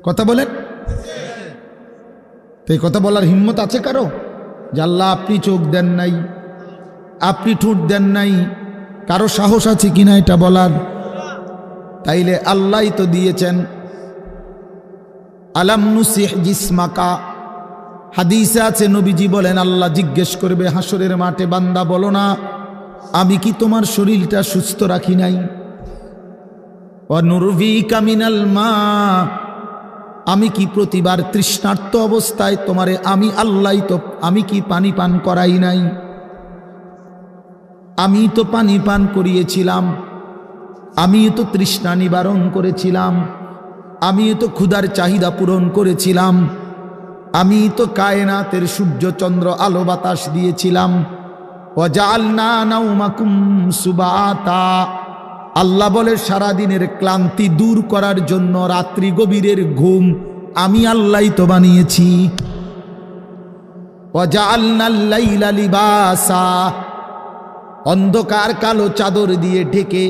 কথা বলেন তো এই কথা বলার হিম্মত আছে কারো যে আল্লাহ আপনি চোখ দেন নাই, আপনি ঠোঁট দেন নাই? কারো সাহস আছে কিনা এটা বলার? তাইলে আল্লাহই তো দিয়েছেন। আলাম নুসিহ জিসমাকা, হাদিসে আছে নবীজি বলেন আল্লাহ জিজ্ঞেস করবে হাসরের মাঠে, বান্দা বলো না আমি কি তোমার শরীরটা সুস্থ রাখি নাই? ওয়া নুরভিকা মিনাল মা, আমি কি প্রতিবার তৃষ্ণার্ত অবস্থায় তোমারে আমি আল্লাহ তো আমি কি পানি পান করাই নাই? আমি তো পানি পান করিয়েছিলাম, আমি তো তৃষ্ণা নিবারণ করেছিলাম, আমি তো ক্ষুধার চাহিদা পূরণ করেছিলাম, আমি তো কায়নাতের সূর্য চন্দ্র আলো বাতাস দিয়েছিলাম। ওয়াজআলনা নাওমাকুম সুবাতা, আল্লাহ বলে সারাদিনের ক্লান্তি দূর করার জন্য রাত্রি গভীরের ঘুম আমি আল্লাহই তো বানিয়েছি। ওয়াজআলনাল লাইলা লিবাসা, অন্ধকার কালো চাদর দিয়ে ঢেকে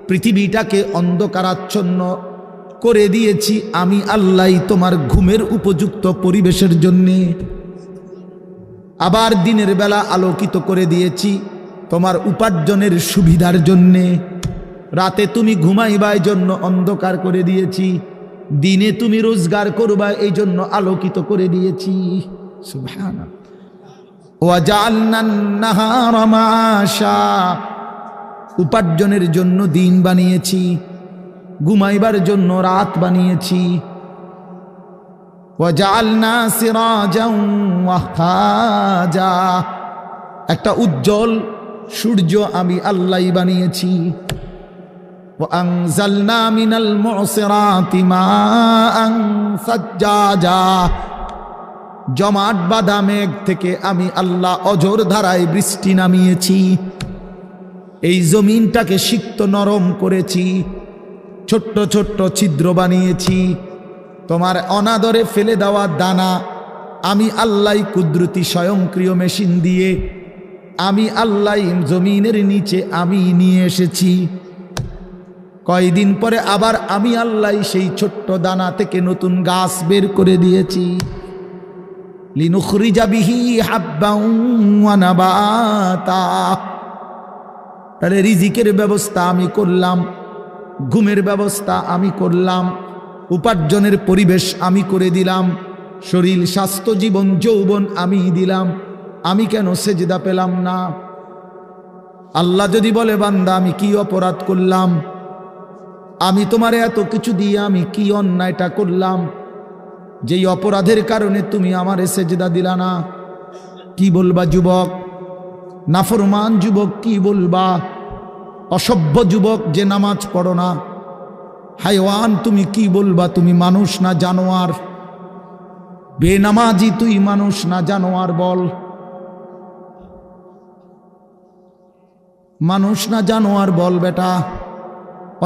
পৃথিবীটাকে অন্ধকারাচ্ছন্ন করে দিয়েছি আমি আল্লাহই তোমার ঘুমের উপযুক্ত পরিবেশের জন্যে। আবার দিনের বেলা আলোকিত করে দিয়েছি তোমার উপার্জনের সুবিধার জন্যে। রাতে তুমি ঘুমাইবার জন্য অন্ধকার করে দিয়েছি, দিনে তুমি রোজগার করবা এই জন্য আলোকিত করে দিয়েছি। সুবহানাল্লাহ। ওয়াজআলনান নাহারা মাআশা, উপার্জনের জন্য দিন বানিয়েছি, ঘুমাইবার জন্য রাত বানিয়েছি। ওয়াজআলনা সিরাজাও ওয়াহাজা, একটা উজ্জ্বল সূর্য আমি আল্লাহই বানিয়েছি। ওয়ানজালনা মিনাল মুসিরাতি মাআন সাজ্জাজা, জমাট বাঁধা মেঘ থেকে আমি আল্লাহ অঝোর ধারায় বৃষ্টি নামিয়েছি। এই জমিনটাকে সিক্ত নরম করেছি, ছোট্ট ছোট্ট ছিদ্র বানিয়েছি। তোমার অনাদরে ফেলে দেওয়া দানা আমি আল্লাহ কুদরতি স্বয়ংক্রিয় মেশিন দিয়ে আমি আল্লাহ জমিনের নিচে আমি নিয়ে এসেছি। কয়দিন পরে আবার আমি আল্লাহ সেই ছোট্ট দানা থেকে নতুন গাছ বের করে দিয়েছি। লিনুখরিজা বিহি হাব্বান ওয়া নাবাতা, তাহলে রিজিকের ব্যবস্থা আমি করলাম, ঘুমের ব্যবস্থা আমি করলাম, উপার্জনের পরিবেশ আমি করে দিলাম, শরীর স্বাস্থ্য জীবন যৌবন আমি দিলাম। আমি কেন সেজদা পেলাম না? আল্লাহ যদি বলে বান্দা আমি কি অপরাধ করলাম, আমি তোমার এত কিছু দিয়ে আমি কি অন্যায়টা করলাম যেই অপরাধের কারণে তুমি আমারে সেজদা দিলা না? কি বলবা যুবক? নাফরমান যুবক কি বলবা? অসভ্য যুবক যে নামাজ পড়ো না, হায়ওয়ান তুমি কি বলবা? তুমি মানুষ না জানোয়ার? বেনামাজি তুই মানুষ না জানোয়ার? বল, মানুষ না জানোয়ার বল বেটা।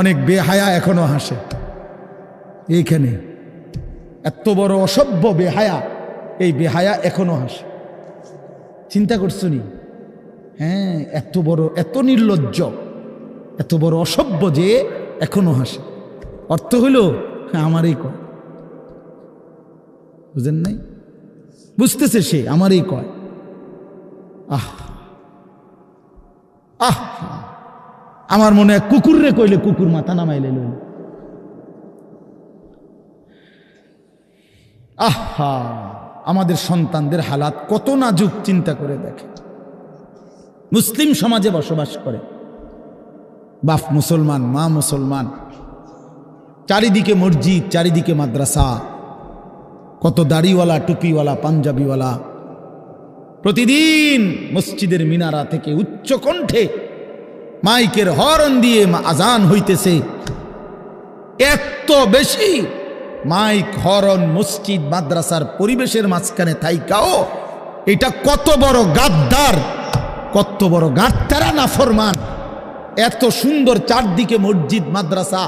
অনেক বেহায়া এখনো হাসে এইখানে, এত বড় অসভ্য বেহায়া, এই বেহায়া এখনো হাসে। চিন্তা করছো নি? হ্যাঁ, এত বড়, এত নির্লজ্জ, এত বড় অসভ্য যে এখনো হাসে। অর্থ হইল আমারই কয়, বুঝেন নাই? বুঝতেছে সে আমারই কয়। আহ আহ, আমার মনে হয় কুকুর রে কইলে কুকুর মাথা নামাইলে লইল। আহা, আমাদের সন্তানদের হালাত কত নাজুক চিন্তা করে দেখে। মুসলিম সমাজে বসবাস করে, বাপ মুসলমান, মা মুসলমান, চারিদিকে মসজিদ, চারিদিকে মাদ্রাসা, কত দাড়িওয়ালা, টুপিওয়ালা, পাঞ্জাবিওয়ালা। প্রতিদিন মসজিদের মিনারা থেকে উচ্চ কণ্ঠে মাইকের হর্ন দিয়ে আজান হইতেছে। এত বেশি মাইক হর্ন মসজিদ মাদ্রাসার পরিবেশের মাঝখানে থাইকাও এটা কত বড় গাদ্দার, কত বড় গাদ্দারা নাফরমান। এত সুন্দর চারদিকে মসজিদ মাদ্রাসা,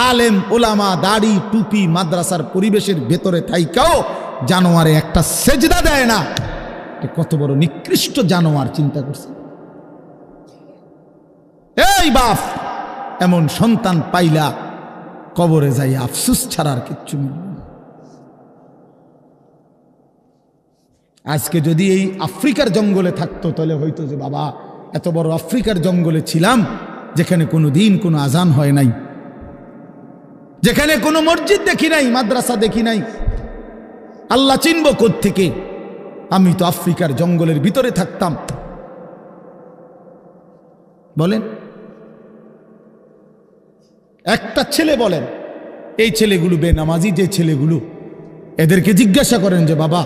আলেম ওলামা, দাড়ি টুপি, মাদ্রাসার পরিবেশের ভেতরে থাইকাও জানোয়ারে একটা সেজদা দেয় না। কত বড় নিকৃষ্ট জানোয়ার, চিন্তা করছে। এই বাপ, এমন সন্তান পাইলা কবরে যাই আফসুস ছাড়া আর কিচ্ছু মিলবে না। আজকে যদি এই আফ্রিকার জঙ্গলে থাকতো তাহলে হয়তো যে বাবা এত বড় আফ্রিকার জঙ্গলে ছিলাম, যেখানে কোনো দিন কোনো আজান হয় নাই, যেখানে কোনো মসজিদ দেখি নাই, মাদ্রাসা দেখি নাই, আল্লাহ চিনব কোত্থেকে? আমি তো আফ্রিকার জঙ্গলের ভিতরে থাকতাম। বলেন, একটা ছেলে বলেন, এই ছেলেগুলো বেনামাজি যে ছেলেগুলো, এদেরকে জিজ্ঞাসা করেন যে বাবা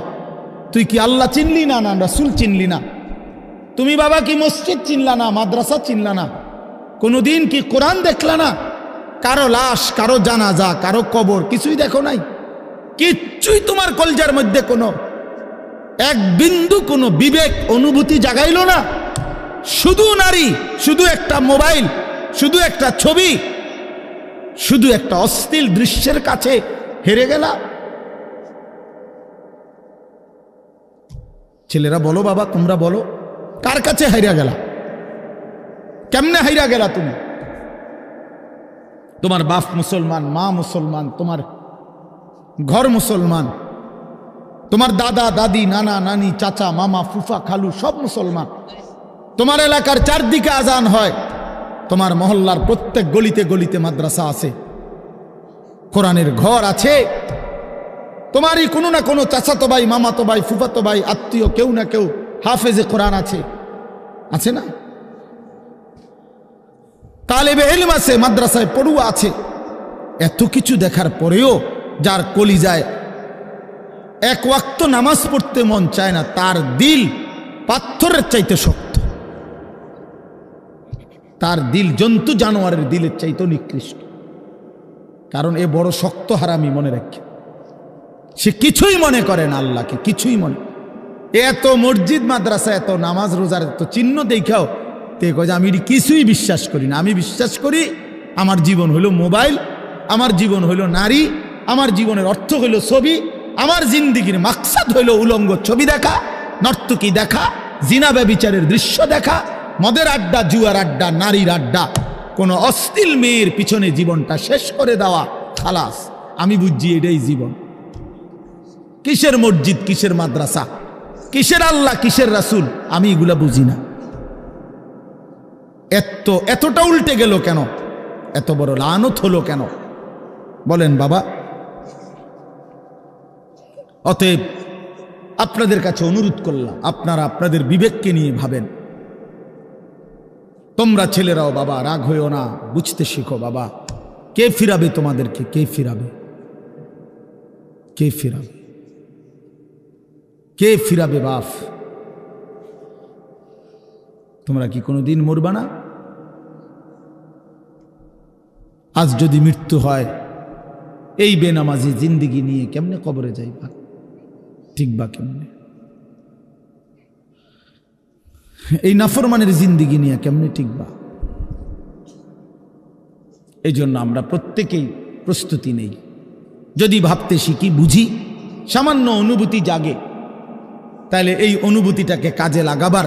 তুই কি আল্লাহ চিনলি না, না রাসূল চিনলি না? তুমি বাবা কি মসজিদ চিনলা না, মাদ্রাসা চিনলা না? কোনোদিন কি কোরআন দেখলা না? কারো লাশ, কারো জানাজা, কারো কবর কিছুই দেখো নাই? কিচ্ছুই তোমার কলজার মধ্যে কোনো এক বিন্দু কোনো বিবেক অনুভূতি জাগাইল না? শুধু নারী, শুধু একটা মোবাইল, শুধু একটা ছবি, শুধু একটা অশ্লীল দৃশ্যের কাছে হেরে গেলা। ছেলেরা বলো বাবা, তোমরা বলো, কার কাছে হাইরা গেলা? কেমনে হাইরা গেলা তুমি? তোমার বাপ মুসলমান, মা মুসলমান, তোমার ঘর মুসলমান, তোমার দাদা দাদি, নানা নানি, চাচা মামা, ফুফা খালু সব মুসলমান। তোমার এলাকার চারদিকে আজান হয়, তোমার মহল্লার প্রত্যেক গলিতে গলিতে মাদ্রাসা আছে, কোরআনের ঘর আছে, তোমারই কোনো না কোনো চাচাতো ভাই, মামাতো ভাই, ফুফাতো ভাই, আত্মীয় কেউ না কেউ হাফেজে কোরআন আছে, আছে না? তালেবে ইলম আছে, মাদ্রাসায় পড়ুয়া আছে। এত কিছু দেখার পরেও যার কলিজায় এক ওয়াক্ত নামাজ পড়তে মন চায় না, তার দিল পাথরের চাইতে শক্ত, তার দিল জন্তু জানোয়ারের দিলের চাইতে নিকৃষ্ট। কারণ এ বড় শক্ত হারামি, মনে রাখে, সে কিছুই মনে করে না আল্লাহকে, কিছুই মনে। এত মসজিদ মাদ্রাসা, এত নামাজ রোজার এত চিহ্ন দেখাও তে কয় যে আমি কিছুই বিশ্বাস করি না। আমি বিশ্বাস করি আমার জীবন হইল মোবাইল, আমার জীবন হইল নারী, আমার জীবনের অর্থ হইল ছবি, আমার জিন্দিগির মাকসাদ হইল উলঙ্গ ছবি দেখা, নর্তকী দেখা, জিনা ব্যভিচারের দৃশ্য দেখা, মদের আড্ডা, জুয়ার আড্ডা, নারীর আড্ডা, কোন অশ্লীল মেয়ের পিছনে জীবনটা শেষ করে দেওয়া, খালাস। আমি বুঝছি এটাই জীবন। কিসের মসজিদ, কিসের মাদ্রাসা, কিসের আল্লাহ, কিসের রাসূল, আমি এগুলা বুঝি না। এতটা উল্টে গেল কেন? এত বড় লানত হলো কেন? বলেন বাবা। অতএব আপনাদের কাছে অনুরোধ করলাম, আপনারা আপনাদের বিবেককে নিয়ে ভাবেন। তোমরা ছেলেরাও বাবা রাগ হইও না, বুঝতে শিখো বাবা। কে ফিরাবে তোমাদেরকে? কে ফিরাবে? কে ফিরাবে? কে ফিরাবে বাপ? তোমরা কি কোনোদিন মরবা না? আজ যদি মৃত্যু হয়, এই বেনামাজি জিন্দিগি নিয়ে কেমনে কবরে যাইবা? ঠিক বা কেমনে? এই নাফরমানের জিন্দিগি নিয়ে কেমনে টিকবা? এই জন্য আমরা প্রত্যেকেই প্রস্তুতি নেই। যদি ভাবতে শিখি, বুঝি, সামান্য অনুভূতি জাগে, তাহলে এই অনুভূতিটাকে কাজে লাগাবার,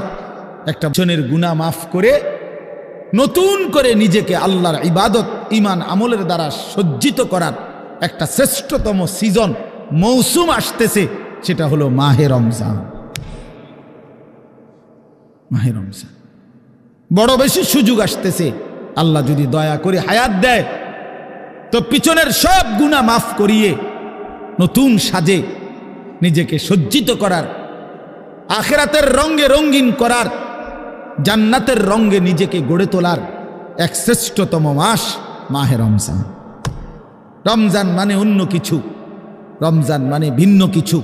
একটা জনের গুনাহ মাফ করে নতুন করে নিজেকে আল্লাহর ইবাদত, ঈমান, আমলের দ্বারা সজ্জিত করার একটা শ্রেষ্ঠতম সিজন, মৌসুম আসতেছে, সেটা হলো মাহে রমজান। মাহে রমজান বড় বেশি সুযোগ আসতেছে। আল্লাহ যদি দয়া করে হায়াত দেয়, তো পিছনের সব গুনাহ মাফ করিয়ে নতুন সাজে নিজেকে সজ্জিত করার, আখিরাতের রঙে রঙিন করার, জান্নাতের রঙে নিজেকে গড়ে তোলার এক শ্রেষ্ঠতম মাস মাহে রমজান। রমজান মানে অন্য কিছু, রমজান মানে ভিন্ন কিছু।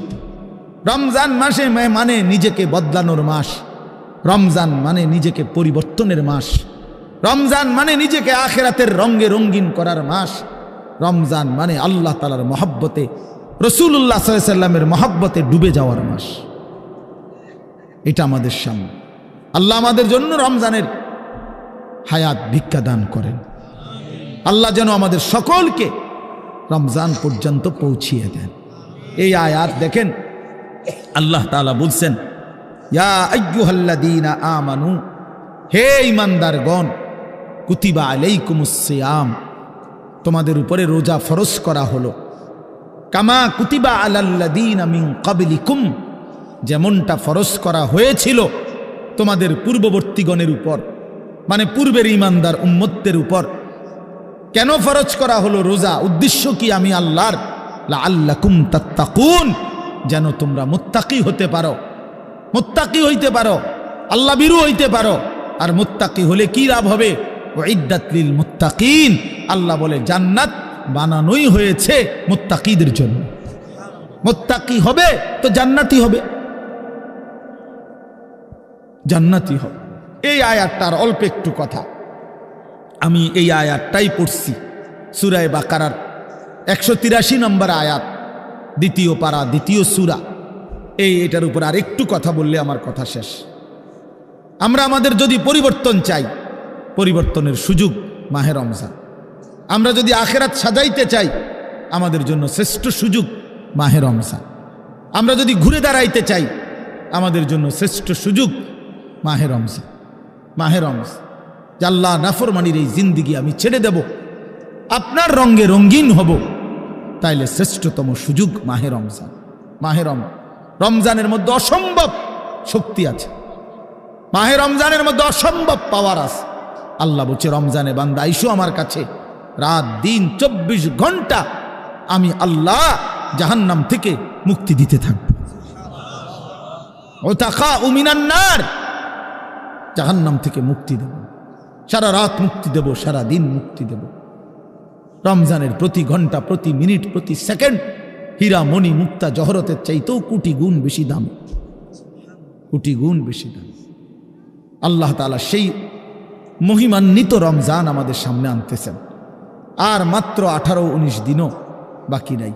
রমজান মাসে মানে নিজেকে বদলানোর মাস, রমজান মানে নিজেকে পরিবর্তনের মাস, রমজান মানে নিজেকে আখিরাতের রঙে রঙিন করার মাস, রমজান মানে আল্লাহ তাআলার মহব্বতে, রাসূলুল্লাহ সাল্লাল্লাহু আলাইহি ওয়াসাল্লামের মহব্বতে ডুবে যাওয়ার মাস। এটা আমাদের সামনে। আল্লাহ আমাদের জন্য রমজানের হায়াত ভিক্ষা দান করেন। আল্লাহ যেন আমাদের সকলকে রমজান পর্যন্ত পৌঁছিয়ে দেন। এই আয়াত দেখেন, আল্লাহ তাআলা বলছেন, ইয়া আইয়ুহাল্লাযীনা আমানু, হে ঈমানদারগণ, কুতিবা আলাইকুমুস সিয়াম, তোমাদের উপরে রোজা ফরজ করা হলো, কামা কুতিবা আলাল্লাযীনা মিন ক্বাবলিকুম, যেমনটা ফরজ করা হয়েছিল তোমাদের পূর্ববর্তীগণের উপর, মানে পূর্বের ঈমানদার উম্মতদের উপর। কেন ফরজ করা হলো রোজা? উদ্দেশ্য কি আমি আল্লাহর? লাআল্লাকুম তাত্তাকুন, যেন তোমরা মুত্তাকি হতে পারো, মুত্তাকি হইতে পারো, আল্লাহ ভীরু হইতে পারো। আর মুত্তাকি হলে কি লাভ হবে? উইদ্দাত লিল মুত্তাকিন, আল্লাহ বলে জান্নাত বানানোই হয়েছে মুত্তাকিদের জন্য। মুত্তাকি হবে তো জান্নাতি হবে, জান্নাতি হবে। এই আয়াতটার অল্প একটু কথা, আমি এই আয়াতটাই পড়ছি সূরা বাকারার 183 নম্বর আয়াত, দ্বিতীয় পারা, দ্বিতীয় সূরা। এটার উপর আর একটু কথা বললে আমার কথা শেষ। আমরা আমাদের যদি পরিবর্তন চাই, পরিবর্তনের সুযোগ মাহে রমজান। আমরা যদি আখিরাত সাজাইতে চাই, আমাদের জন্য শ্রেষ্ঠ সুযোগ মাহে রমজান। আমরা যদি ঘুরে দাঁড়াইতে চাই, আমাদের জন্য শ্রেষ্ঠ সুযোগ মাহে রমজান। মাহে রমজান, আল্লাহ নাফরমানির এই জিন্দিগি আমি ছেড়ে দেব, আপনার রঙে রঙিন হব, তাইলে শ্রেষ্ঠতম সুযোগ মাহে রমজান। মাহে রমজানের মধ্যে অসম্ভব শক্তি আছে, মাহে রমজানের মধ্যে অসম্ভব পাওয়ার আছে। আল্লাহ বলছে, রমজানে বান্দা আইসো আমার কাছে, রাত দিন 24 ঘন্টা আমি আল্লাহ জাহান্নাম থেকে মুক্তি দিতে থাকবো। ওতাকাউ মিনান নার, জাহান্নাম থেকে মুক্তি দেব, সারা রাত মুক্তি দেব, সারা দিন মুক্তি দেব। রমজানের প্রতি ঘন্টা, প্রতি মিনিট, প্রতি সেকেন্ড হীরা মণি মুক্তা জহরতের চাইতেও কোটি গুণ বেশি দাম, কোটি গুণ বেশি দাম। আল্লাহ তাআলা সেই মহিমান্বিত রমজান আমাদের সামনে আনতেছেন। আর মাত্র 18-19 দিনও বাকি নাই।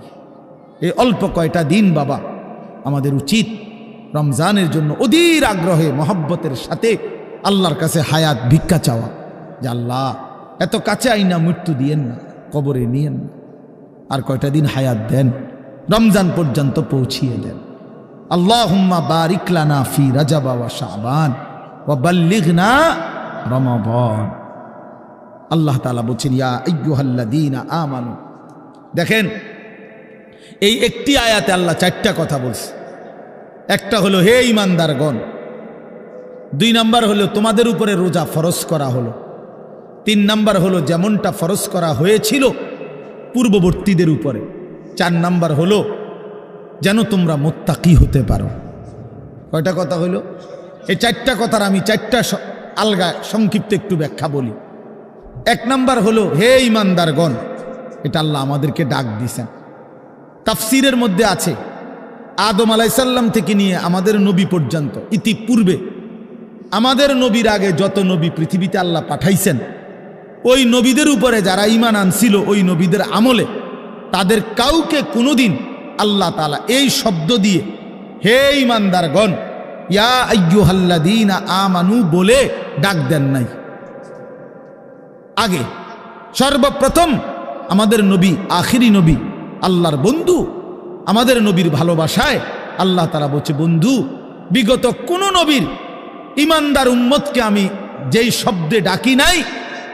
এই অল্প কয়টা দিন বাবা, আমাদের উচিত রমজানের জন্য অধীর আগ্রহে মহব্বতের সাথে আল্লাহর কাছে হায়াত ভিক্ষা চাওয়া, যে আল্লাহ এত কাছে আইনা মৃত্যু দিয়েন না, কবরে নিয়েন না, আর কয়টা দিন হায়াত দেন, রমজান পর্যন্ত পৌঁছিয়ে দেন। আল্লাহুম্মা বারিক লানা ফি রাজাব ওয়া শাবান ওয়া বাল্লিগনা রমাদান। আল্লাহ তাআলা বলেন, ইয়া আইয়ুহাল্লাযীনা আমানু। দেখেন, এই একটি আয়াতে আল্লাহ 4টা কথা বলছে। একটা হলো হে ঈমানদারগণ, 2 নাম্বার হলো তোমাদের উপরে রোজা ফরজ করা হলো, 3 নাম্বার হলো যেমনটা ফরজ করা হয়েছিল পূর্ববর্তীদের উপরে, 4 নাম্বার হলো যেন তোমরা মুত্তাকি হতে পারো। কয়টা কথা হলো? এই 4টা কথার আমি 4টা আলগা সংক্ষিপ্ত একটু ব্যাখ্যা বলি। 1 নাম্বার হলো হে ঈমানদারগণ, এটা আল্লাহ আমাদেরকে ডাক দিয়েছেন। তাফসীরের মধ্যে আছে আদম আলাইহিস সালাম থেকে নিয়ে আমাদের নবী পর্যন্ত, ইতিপূর্বে আমাদের নবীর আগে যত নবী পৃথিবীতে আল্লাহ পাঠাইছেন, ওই নবীদের উপরে যারা ঈমান আনছিল ওই নবীদের আমলে, তাদের কাউকে কোনোদিন আল্লাহ তাআলা এই শব্দ দিয়ে হে ঈমানদারগণ, ইয়া আইয়ুহাল্লাযীনা আমানু বলে ডাক দেন নাই। আগে সর্বপ্রথম আমাদের নবী, আখিরি নবী, আল্লাহর বন্ধু, আমাদের নবীর ভালোবাসায় আল্লাহ তাআলা বলছে, বন্ধু, বিগত কোন নবীর ঈমানদার উম্মতকে আমি যেই শব্দে ডাকি নাই,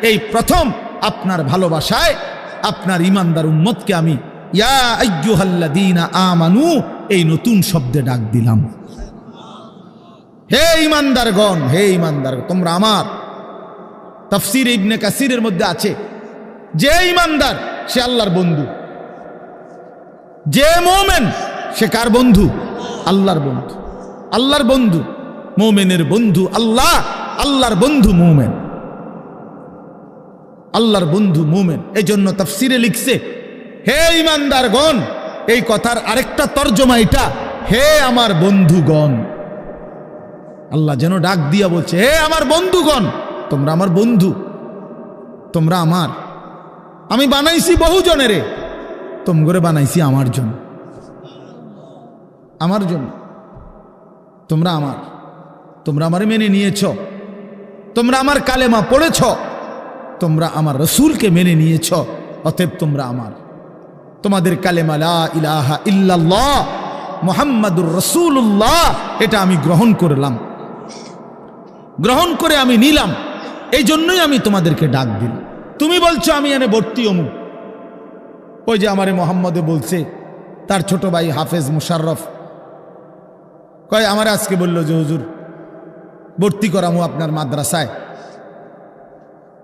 এই প্রথম আপনার ভালোবাসায় আপনার ঈমানদার উম্মতকে আমি ইয়া আইয়ুহাল্লাযীনা আমানু এই নতুন শব্দে ডাক দিলাম। হে ঈমানদারগণ, হে ঈমানদার, তোমরা আমার। তাফসীর ইবনে কাসিরের মধ্যে আছে, যে ঈমানদার সে আল্লাহর বন্ধু, যে মুমিন সে কার বন্ধু? আল্লাহর বন্ধু। আল্লাহর বন্ধু, মুমিনের বন্ধু আল্লাহ, আল্লাহর বন্ধু মুমিন, আল্লাহর বন্ধু মুমিন। এই জন্য তাফসীরে লিখছে হে ঈমানদারগণ, এই কথার আরেকটা তর্জমা এটা, হে আমার বন্ধুগণ। আল্লাহ যেন ডাক দিয়া বলছে, হে আমার বন্ধুগণ, তোমরা আমার বন্ধু, তোমরা আমার। আমি বানাইছি বহু জনেরে, তোমগরে বানাইছি আমার জন্য, আমার জন্য। তোমরা আমার, তোমরা আমারে মেনে নিয়েছ, তোমরা আমার কালেমা পড়েছ, তোমরা আমার রসুলকে মেনে নিয়েছ, অতএব তোমরা আমার। তোমাদের কালেমা লা ইলাহা ইল্লাল্লাহ মুহাম্মাদুর রাসূলুল্লাহ, এটা আমি গ্রহণ করলাম, গ্রহণ করে আমি নিলাম, এই জন্যই আমি তোমাদেরকে ডাক দিলাম। তুমি বলছো আমি এনে ভর্তি অমুক, ওই যে আমারে মোহাম্মদে বলছে তার ছোট ভাই হাফেজ মুশাররফ কয় আমার আজকে বলল যে হুজুর ভর্তি করামু আপনার মাদ্রাসায়,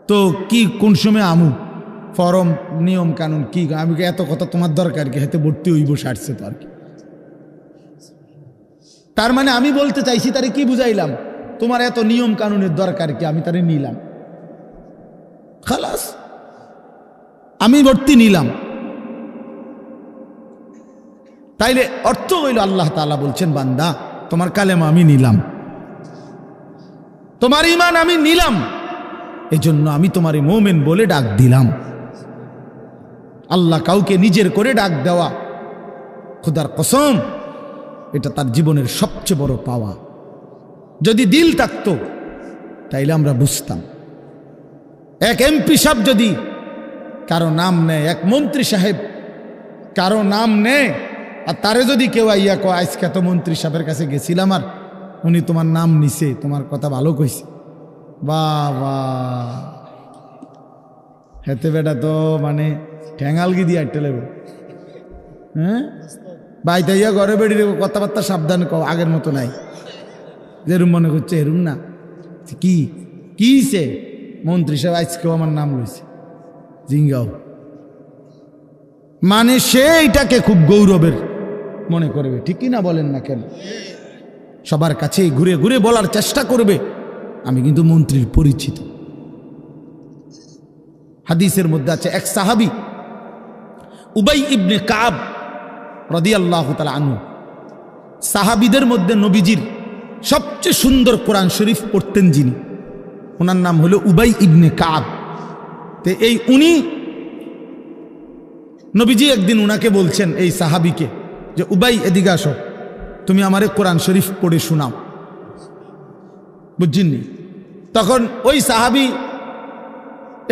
তো কি কোন সময় আমু, ফরম নিয়ম কানুন কি? আমি এত কথা তোমার দরকার কি, হাতে ভর্তি হইব সারছে তো আর কি। তার মানে আমি বলতে চাইছি তারে কি বুঝাইলাম, তোমার এত নিয়ম কানুনের দরকার কি, আমি তারে নিলাম খালাস, আমি ভর্তি নিলাম। তাইলে অর্থ হইল আল্লাহ তাআলা বলছেন বান্দা তোমার কালেমা আমি নিলাম, তোমার ঈমান আমি নিলাম, এজন্য আমি তোমারে মুমিন বলে ডাক দিলাম। আল্লাহ কাউকে নিজের করে ডাক দেওয়া, খোদার কসম, এটা তার জীবনের সবচেয়ে বড় পাওয়া। যদি দিল থাকতো তাইলে আমরা বুঝতাম। এক এমপি সাহেব যদি কারো নাম নেয়, এক মন্ত্রী সাহেব কারো নাম নেয়, আর তারে যদি কেউ আইয়া কয় আজকে তো মন্ত্রী সাহেবের কাছে গেছিলাম আর উনি তোমার নাম নিছে, তোমার কথা ভালো কইছে, বাবা হেতে বেটা তো মানে ঠ্যাঙালগি দিয়ে আটতে লেবে। হ্যাঁ বাইতাইয়া ঘরে বেড়িয়ে কথাবার্তা সাবধান কও, আগের মতো নাই, যেরুম মনে করছে এরুম না। কি কিছে মন্ত্রী সাহেব আজকেও আমার নাম লইছে, জিঙ্গাও, মানে সে এটাকে খুব গৌরবের মনে করবে, ঠিকই না বলেন না কেন? সবার কাছে ঘুরে ঘুরে বলার চেষ্টা করবে আমি কিন্তু মন্ত্রীর পরিচিত। হাদিসের মধ্যে আছে এক সাহাবী উবাই ইবনে কাব রাদিয়াল্লাহু তাআলা আনহু, সাহাবীদের মধ্যে নবীজির সবচেয়ে সুন্দর কোরআন শরীফ পড়তেন যিনি, ওনার নাম হলো উবাই ইবনে কাব। তো এই উনি নবীজি একদিন উনাকে বলছেন এই সাহাবীকে যে উবাই এদিকে আসো, তুমি আমারে কোরআন শরীফ পড়ে শোনাও, বুঝছেননি? তখন ওই সাহাবী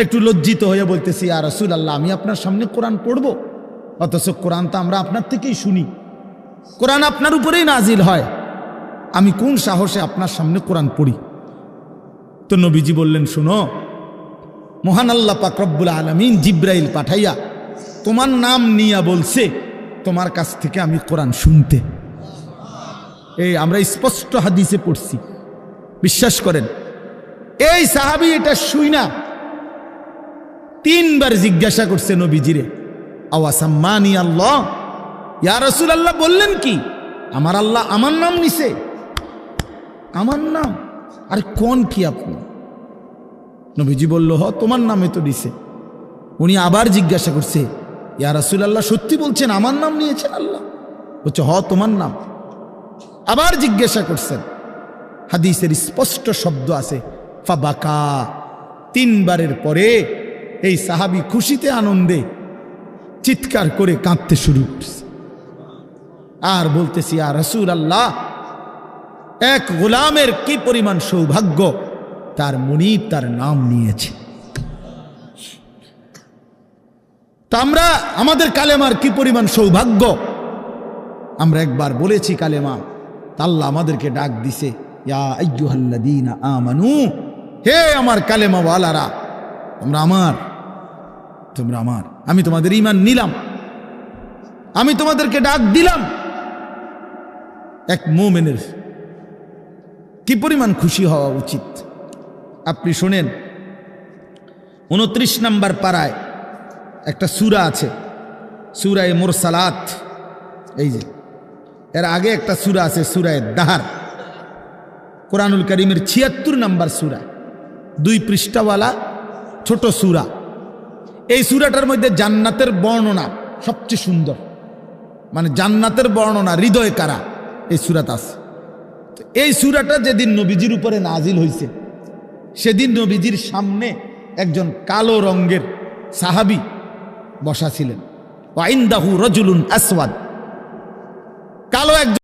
একটু লজ্জিত হয়ে বলতেছি ইয়া রাসূলুল্লাহ আমি আপনার সামনে কোরআন পড়ব, অথচ কোরআন তো আমরা আপনার থেকেই শুনি, কোরআন আপনার উপরেই নাজিল হয়, আমি কোন সাহসে আপনার সামনে কোরআন পড়ি? তো নবীজি বললেন শোনো, মহান আল্লাহ পাক রব্বুল আলামিন জিব্রাইল পাঠাইয়া তোমার নাম নিয়া বলছে তোমার কাছ থেকে আমি কোরআন শুনতে। এই আমরা স্পষ্ট হাদিসে পড়ছি, বিশ্বাস করেন। এই সাহাবী এটা শুই না 3 বার জিজ্ঞাসা করছে নবীজিরে, আওয়াসাম্মানি আল্লাহ, ইয়া রাসূলুল্লাহ বললেন কি আমার আল্লাহ আমার নাম নিছে? আমার নাম? আরে কোন কি আপনি? নবীজি বলল হ তোমার নামে তো দিছে। উনি আবার জিজ্ঞাসা করছে ইয়া রাসূলুল্লাহ সত্যি বলছেন আমার নাম নিয়েছেন আল্লাহ? বলছে হ তোমার নাম। আবার জিজ্ঞাসা করছেন, হাদিসের স্পষ্ট শব্দ আছে ফাবাকা, 3 বারের পরে এই সাহাবী খুশিতে আনন্দে চিৎকার করে কাঁদতে শুরু করছে আর বলতেছি ইয়া রাসূলুল্লাহ এক গোলামের কি পরিমাণ সৌভাগ্য, তার মুনিব তার নাম নিয়েছে। তা আমরা আমাদের কালেমার কি পরিমাণ সৌভাগ্য, আমরা একবার বলেছি কালেমা, আল্লাহ আমাদেরকে ডাক দিছে ইয়া আইয়ুহাল্লাযীনা আমানু, হে আমার কালেমা ওয়ালারা তোমরা আমার, তোমরা আমার, আমি তোমাদের ঈমান নিলাম, আমি তোমাদেরকে ডাক দিলাম। এক মুমিনের কি পরিমাণ খুশি হওয়া উচিত আপনি শুনেন। 29 নম্বর পারায় একটা সূরা আছে, সূরায়ে মুরসালাত, এই যে এর আগে একটা সূরা আছে সূরায়ে দাহর, কোরআনুল কারীমের 76 নম্বর সূরা, 2 পৃষ্ঠাওয়ালা ছোট সূরা। এই সূরাটার মধ্যে জান্নাতের বর্ণনা সবচেয়ে সুন্দর, মানে জান্নাতের বর্ণনা হৃদয় কারা এই সূরাতে আছে। এই সূরাটা যেদিন নবীজির উপরে নাজিল হয়েছে সেদিন নবীজির সামনে একজন কালো রঙের সাহাবী বসা ছিলেন, ওয়া ইনদাহু রাজুলুন আসওয়াদ, কালো একজন